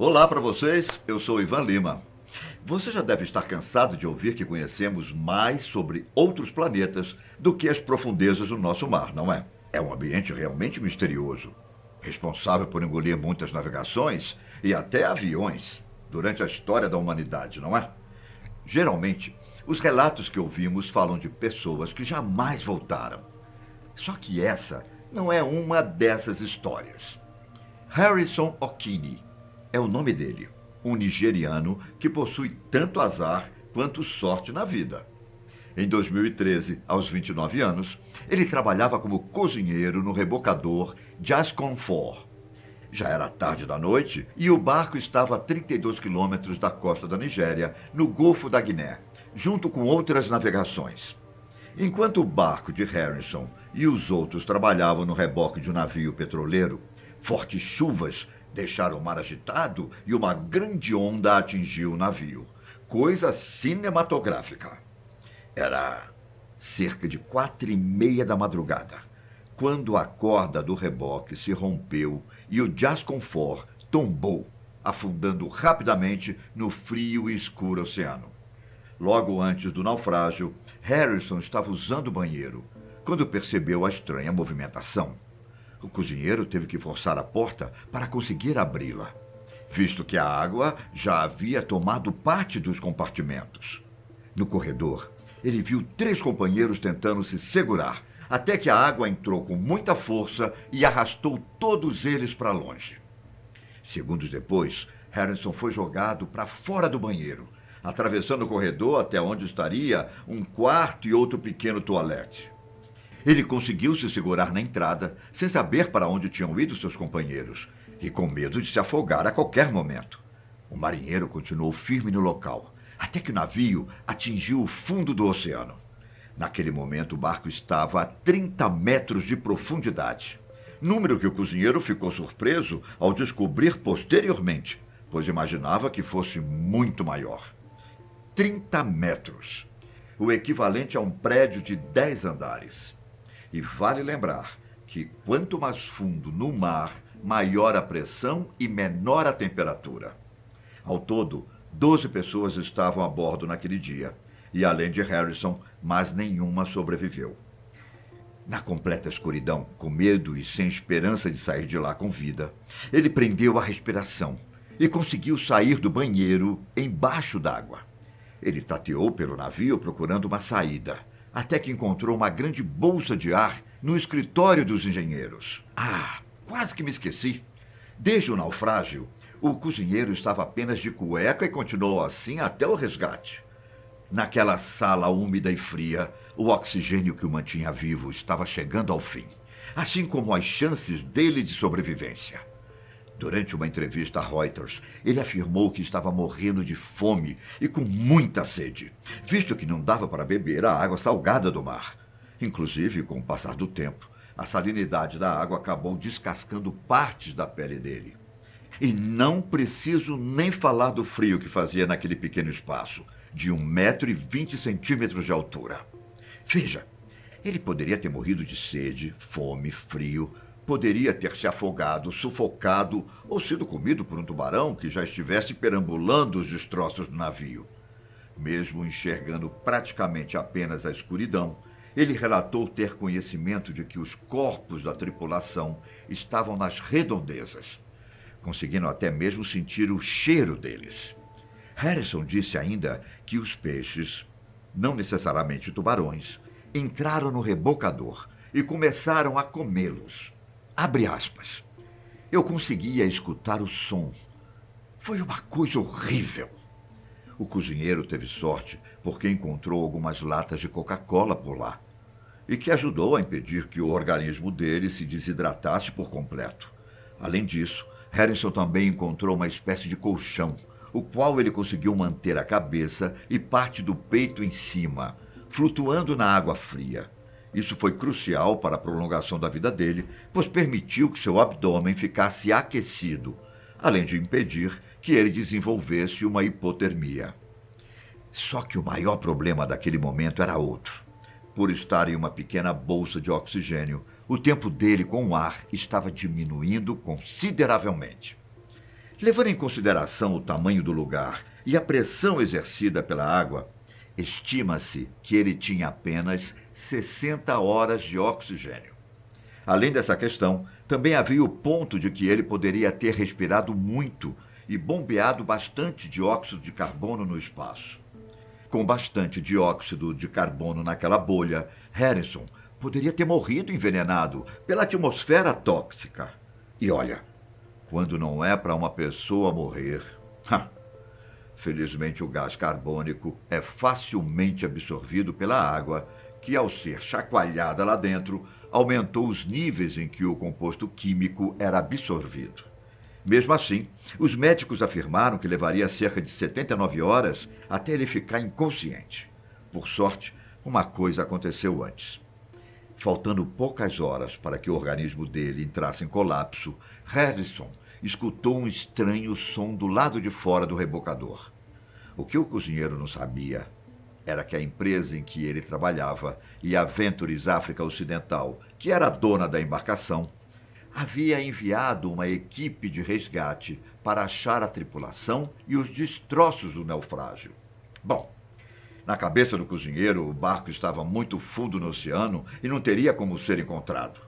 Olá para vocês, eu sou Ivan Lima. Você já deve estar cansado de ouvir que conhecemos mais sobre outros planetas do que as profundezas do nosso mar, não é? É um ambiente realmente misterioso, responsável por engolir muitas navegações e até aviões durante a história da humanidade, não é? Geralmente, os relatos que ouvimos falam de pessoas que jamais voltaram. Só que essa não é uma dessas histórias. Harrison Okene é o nome dele, um nigeriano que possui tanto azar quanto sorte na vida. Em 2013, aos 29 anos, ele trabalhava como cozinheiro no rebocador Jazz Comfort. Já era tarde da noite e o barco estava a 32 quilômetros da costa da Nigéria, no Golfo da Guiné, junto com outras navegações. Enquanto o barco de Harrison e os outros trabalhavam no reboque de um navio petroleiro, fortes chuvas deixaram o mar agitado e uma grande onda atingiu o navio. Coisa cinematográfica. Era cerca de 4h30 da madrugada, quando a corda do reboque se rompeu e o Jazz Comfort tombou, afundando rapidamente no frio e escuro oceano. Logo antes do naufrágio, Harrison estava usando o banheiro, quando percebeu a estranha movimentação. O cozinheiro teve que forçar a porta para conseguir abri-la, visto que a água já havia tomado parte dos compartimentos. No corredor, ele viu 3 companheiros tentando se segurar, até que a água entrou com muita força e arrastou todos eles para longe. Segundos depois, Harrison foi jogado para fora do banheiro, atravessando o corredor até onde estaria um quarto e outro pequeno toalete. Ele conseguiu se segurar na entrada, sem saber para onde tinham ido seus companheiros, e com medo de se afogar a qualquer momento. O marinheiro continuou firme no local, até que o navio atingiu o fundo do oceano. Naquele momento, o barco estava a 30 metros de profundidade. Número que o cozinheiro ficou surpreso ao descobrir posteriormente, pois imaginava que fosse muito maior. 30 metros, o equivalente a um prédio de 10 andares. E vale lembrar que quanto mais fundo no mar, maior a pressão e menor a temperatura. Ao todo, 12 pessoas estavam a bordo naquele dia, e além de Harrison, mais nenhuma sobreviveu. Na completa escuridão, com medo e sem esperança de sair de lá com vida, ele prendeu a respiração e conseguiu sair do banheiro embaixo d'água. Ele tateou pelo navio procurando uma saída, até que encontrou uma grande bolsa de ar no escritório dos engenheiros. Quase que me esqueci. Desde o naufrágio, o cozinheiro estava apenas de cueca e continuou assim até o resgate. Naquela sala úmida e fria, o oxigênio que o mantinha vivo estava chegando ao fim, assim como as chances dele de sobrevivência. Durante uma entrevista a Reuters, ele afirmou que estava morrendo de fome e com muita sede, visto que não dava para beber a água salgada do mar. Inclusive, com o passar do tempo, a salinidade da água acabou descascando partes da pele dele. E não preciso nem falar do frio que fazia naquele pequeno espaço, de 1,20 m de altura. Veja, ele poderia ter morrido de sede, fome, frio, poderia ter se afogado, sufocado ou sido comido por um tubarão que já estivesse perambulando os destroços do navio. Mesmo enxergando praticamente apenas a escuridão, ele relatou ter conhecimento de que os corpos da tripulação estavam nas redondezas, conseguindo até mesmo sentir o cheiro deles. Harrison disse ainda que os peixes, não necessariamente tubarões, entraram no rebocador e começaram a comê-los. Abre aspas. Eu conseguia escutar o som. Foi uma coisa horrível. O cozinheiro teve sorte porque encontrou algumas latas de Coca-Cola por lá e que ajudou a impedir que o organismo dele se desidratasse por completo. Além disso, Harrison também encontrou uma espécie de colchão, o qual ele conseguiu manter a cabeça e parte do peito em cima, flutuando na água fria. Isso foi crucial para a prolongação da vida dele, pois permitiu que seu abdômen ficasse aquecido, além de impedir que ele desenvolvesse uma hipotermia. Só que o maior problema daquele momento era outro. Por estar em uma pequena bolsa de oxigênio, o tempo dele com o ar estava diminuindo consideravelmente. Levando em consideração o tamanho do lugar e a pressão exercida pela água, estima-se que ele tinha apenas 60 horas de oxigênio. Além dessa questão, também havia o ponto de que ele poderia ter respirado muito e bombeado bastante dióxido de carbono no espaço. Com bastante dióxido de carbono naquela bolha, Harrison poderia ter morrido envenenado pela atmosfera tóxica. E olha, quando não é para uma pessoa morrer, felizmente o gás carbônico é facilmente absorvido pela água, que ao ser chacoalhada lá dentro, aumentou os níveis em que o composto químico era absorvido. Mesmo assim, os médicos afirmaram que levaria cerca de 79 horas até ele ficar inconsciente. Por sorte, uma coisa aconteceu antes. Faltando poucas horas para que o organismo dele entrasse em colapso, Harrison escutou um estranho som do lado de fora do rebocador. O que o cozinheiro não sabia era que a empresa em que ele trabalhava, e a Ventures África Ocidental, que era a dona da embarcação, havia enviado uma equipe de resgate para achar a tripulação e os destroços do naufrágio. Bom, na cabeça do cozinheiro, o barco estava muito fundo no oceano e não teria como ser encontrado.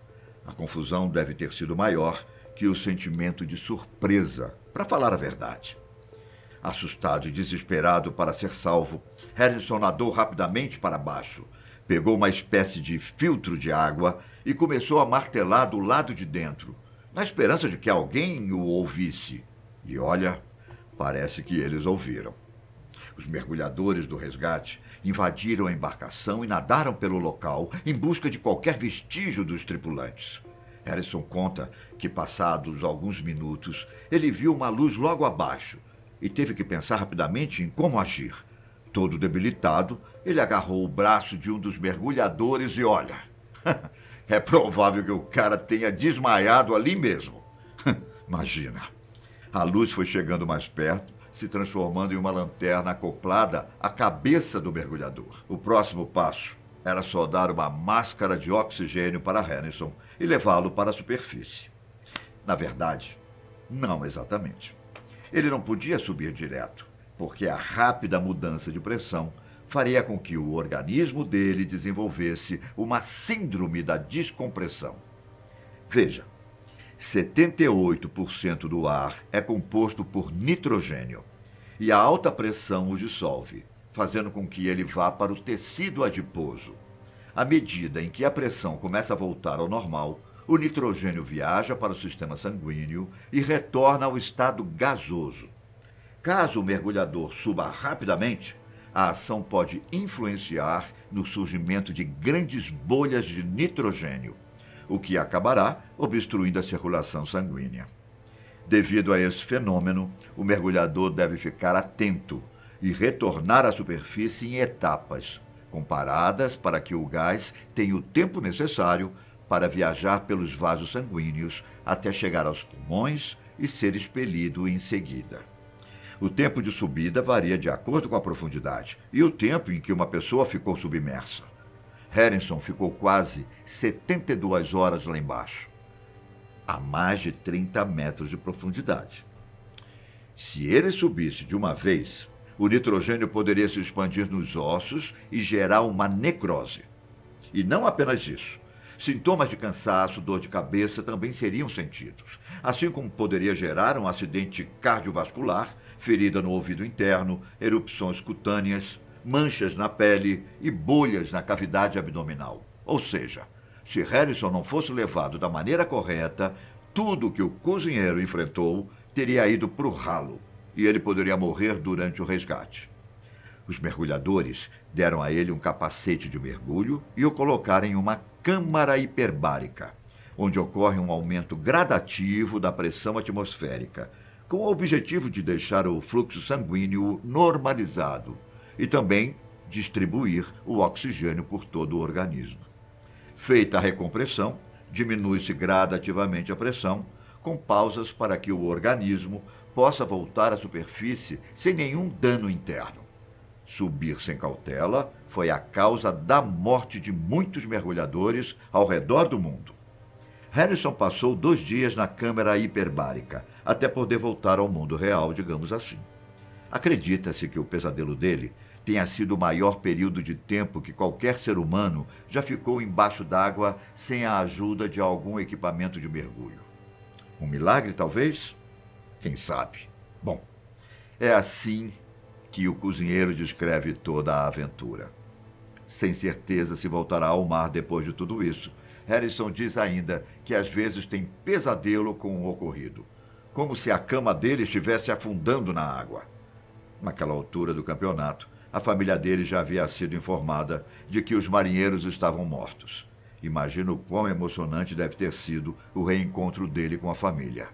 A confusão deve ter sido maior que o sentimento de surpresa, para falar a verdade. Assustado e desesperado para ser salvo, Harrison nadou rapidamente para baixo, pegou uma espécie de filtro de água e começou a martelar do lado de dentro, na esperança de que alguém o ouvisse. E olha, parece que eles ouviram. Os mergulhadores do resgate invadiram a embarcação e nadaram pelo local em busca de qualquer vestígio dos tripulantes. Harrison conta que, passados alguns minutos, ele viu uma luz logo abaixo e teve que pensar rapidamente em como agir. Todo debilitado, ele agarrou o braço de um dos mergulhadores e olha, é provável que o cara tenha desmaiado ali mesmo. Imagina. A luz foi chegando mais perto, se transformando em uma lanterna acoplada à cabeça do mergulhador. O próximo passo era soldar uma máscara de oxigênio para Harrison e levá-lo para a superfície. Na verdade, não exatamente. Ele não podia subir direto, porque a rápida mudança de pressão faria com que o organismo dele desenvolvesse uma síndrome da descompressão. Veja, 78% do ar é composto por nitrogênio e a alta pressão o dissolve, fazendo com que ele vá para o tecido adiposo. À medida em que a pressão começa a voltar ao normal, o nitrogênio viaja para o sistema sanguíneo e retorna ao estado gasoso. Caso o mergulhador suba rapidamente, a ação pode influenciar no surgimento de grandes bolhas de nitrogênio, o que acabará obstruindo a circulação sanguínea. Devido a esse fenômeno, o mergulhador deve ficar atento e retornar à superfície em etapas, com paradas para que o gás tenha o tempo necessário para viajar pelos vasos sanguíneos até chegar aos pulmões e ser expelido em seguida. O tempo de subida varia de acordo com a profundidade e o tempo em que uma pessoa ficou submersa. Harrison ficou quase 72 horas lá embaixo, a mais de 30 metros de profundidade. Se ele subisse de uma vez, o nitrogênio poderia se expandir nos ossos e gerar uma necrose. E não apenas isso. Sintomas de cansaço, dor de cabeça também seriam sentidos, assim como poderia gerar um acidente cardiovascular, ferida no ouvido interno, erupções cutâneas, manchas na pele e bolhas na cavidade abdominal. Ou seja, se Harrison não fosse levado da maneira correta, tudo o que o cozinheiro enfrentou teria ido para o ralo e ele poderia morrer durante o resgate. Os mergulhadores deram a ele um capacete de mergulho e o colocaram em uma câmara hiperbárica, onde ocorre um aumento gradativo da pressão atmosférica, com o objetivo de deixar o fluxo sanguíneo normalizado e também distribuir o oxigênio por todo o organismo. Feita a recompressão, diminui-se gradativamente a pressão, com pausas para que o organismo possa voltar à superfície sem nenhum dano interno. Subir sem cautela foi a causa da morte de muitos mergulhadores ao redor do mundo. Harrison passou 2 dias na câmara hiperbárica, até poder voltar ao mundo real, digamos assim. Acredita-se que o pesadelo dele tenha sido o maior período de tempo que qualquer ser humano já ficou embaixo d'água sem a ajuda de algum equipamento de mergulho. Um milagre, talvez? Quem sabe? Bom, é assim que o cozinheiro descreve toda a aventura. Sem certeza se voltará ao mar depois de tudo isso, Harrison diz ainda que às vezes tem pesadelo com o ocorrido, como se a cama dele estivesse afundando na água. Naquela altura do campeonato, a família dele já havia sido informada de que os marinheiros estavam mortos. Imagina o quão emocionante deve ter sido o reencontro dele com a família.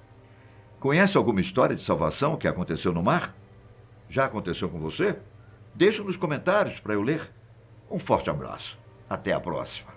Conhece alguma história de salvação que aconteceu no mar? Já aconteceu com você? Deixe nos comentários para eu ler. Um forte abraço. Até a próxima.